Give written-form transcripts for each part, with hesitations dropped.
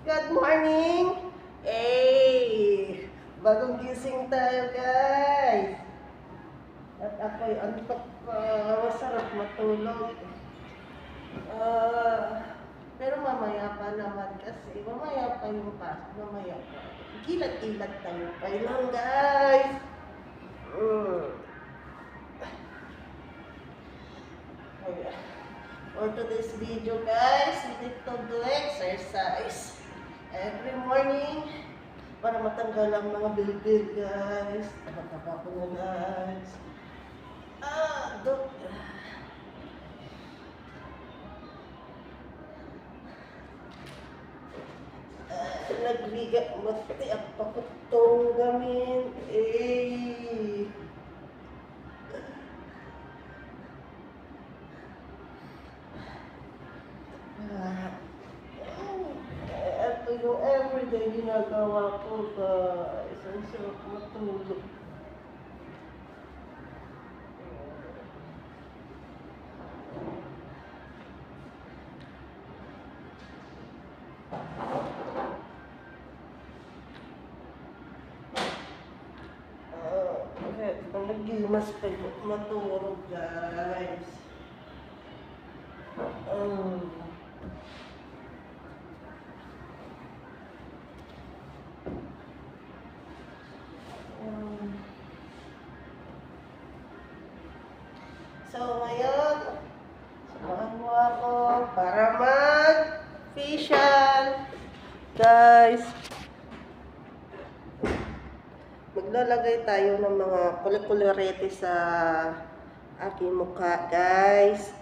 Good morning! Hey! Bagong gising tayo, guys! At ako'y antok pa. Masarap matulog. Pero mamaya pa naman kasi. Mamaya pa yung pasok. Mamaya pa. Gilat-gilat tayo pa lang, guys! Okay. For today's video, guys, we need to do exercise every morning para matanggal ang mga bilbil, guys. Taba-taba ko na, guys. Nagliga, mati ang pakutong gamin. Eh. Ito yung everyday ginagawa ko, guys. Ang sarap matulog. Nagimas pa yung matulog, guys. So, ngayon, samahan mo ako para mag-facial. Guys, maglalagay tayo ng mga kulikulirete sa aking mukha, guys.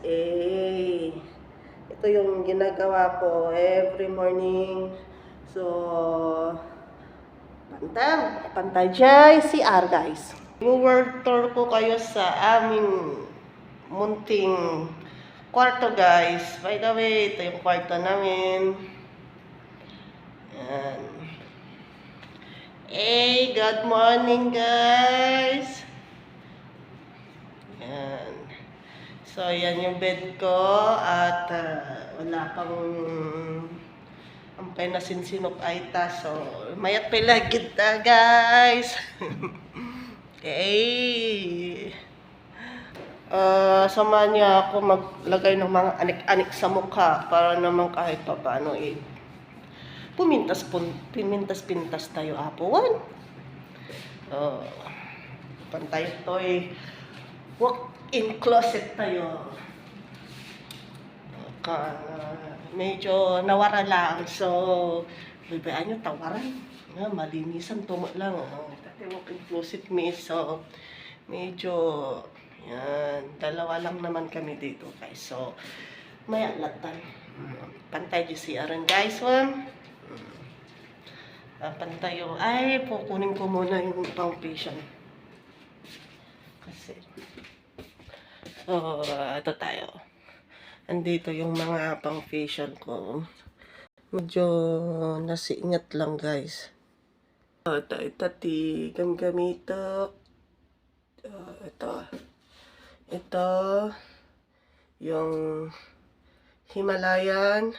Ito yung ginagawa ko every morning. So, pantay dyan CR, guys. World tour ko kayo sa aming munting kwarto, guys. By the way, ito yung kwarto namin. Yan. Hey, good morning, guys. Yan. So, yan yung bed ko. At wala pang ampay na sinsinop aita. So, mayat pilagid na, guys. Okay. Samahan niya ako maglagay ng mga anik-anik sa mukha para naman kahit pa paano pimintas-pintas tayo apuan. Pantay ito walk-in closet tayo. Medyo nawara lang. So, bibayaan nyo tawaran. Malinisan tumo lang. Dati walk-in closet so medyo yan, dalawa lang naman kami dito, guys. So, may alatan. Pantay GCR guys, pantay yung, kukunin ko muna yung foundation. Kasi, so, ito tayo. Andito yung mga foundation ko. Medyo nasiingat lang, guys. Ito, gamito. Ito, yung Himalayan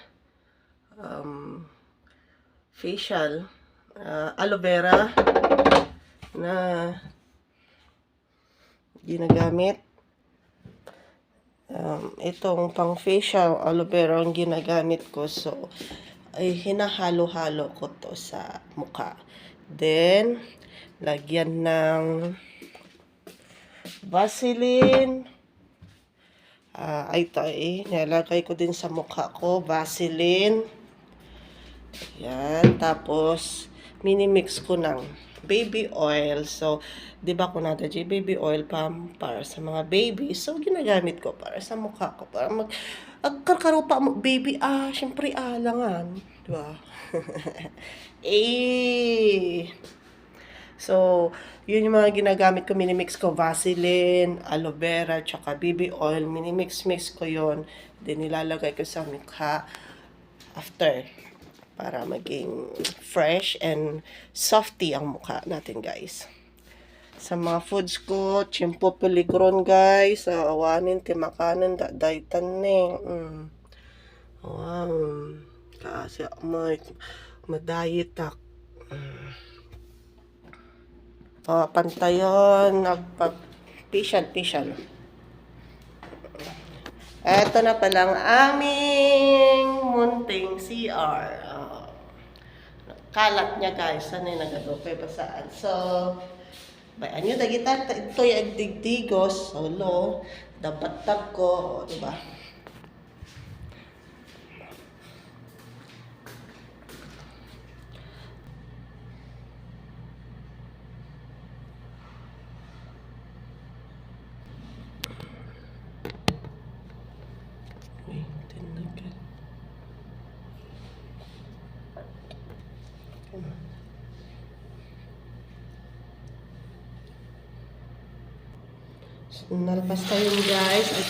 facial aloe vera na ginagamit. Itong pang facial aloe vera ang ginagamit ko. So, ay hinahalo-halo ko to sa mukha. Then, lagyan ng Vaseline. Ito nilagay ko din sa mukha ko, Vaseline. Yan, tapos mini-mix ko ng baby oil. So, 'di ba ko nata baby oil para sa mga baby. So, ginagamit ko para sa mukha ko para agkarkarupa mo baby, syempre alangan, 'di ba? So, yun yung mga ginagamit ko. Minimix ko Vaseline, aloe vera, tsaka baby oil. Minimix ko yun. Then, nilalagay ko sa mukha after. Para maging fresh and softy ang mukha natin, guys. Sa mga foods ko, chimpo peligron, guys. Awanin, timakanan, daytan ne. Wow. Kasi Nagmadiet ako. Pantayon, facial. Eto na palang aming munting CR. Kalat niya guys, sana yung nagadupay pa saan. So, bayan nyo, dagita, ito yung digdigos, solo, dapat tag ko, diba? Nalpas tayo guys, at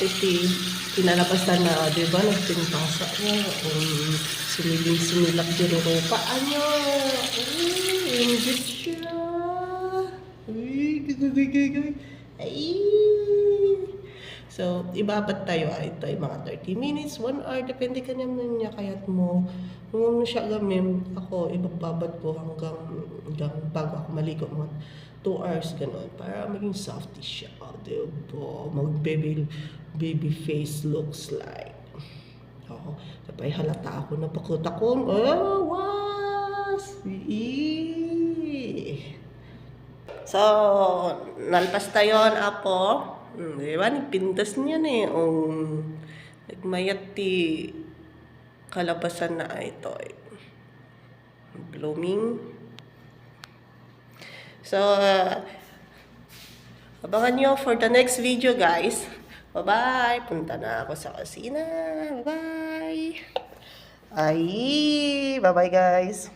pinalapasan na, di ba? Nagpintasa niya. Sumilap yung rupa. Ano? Ingit siya. Ay. So, ibabat tayo. Ito ay mga 30 minutes, 1 hour. Depende ka naman niya kayat mo. Kung siya gamin, ako, ibababat ko hanggang bago ako maligo. Mga 2 hours, gano'n. Para maging softy siya. Diba? Baby face looks like. Oo. Tapos halata ako na pakutakon. Oh, was! So, nalpas tayo apo. Diba? Nagpintas niya eh. Nagmayat ti kalabasan na ito. Blooming. So, abangan nyo for the next video, guys. Bye-bye. Punta na ako sa kusina. Bye-bye. Bye-bye, guys.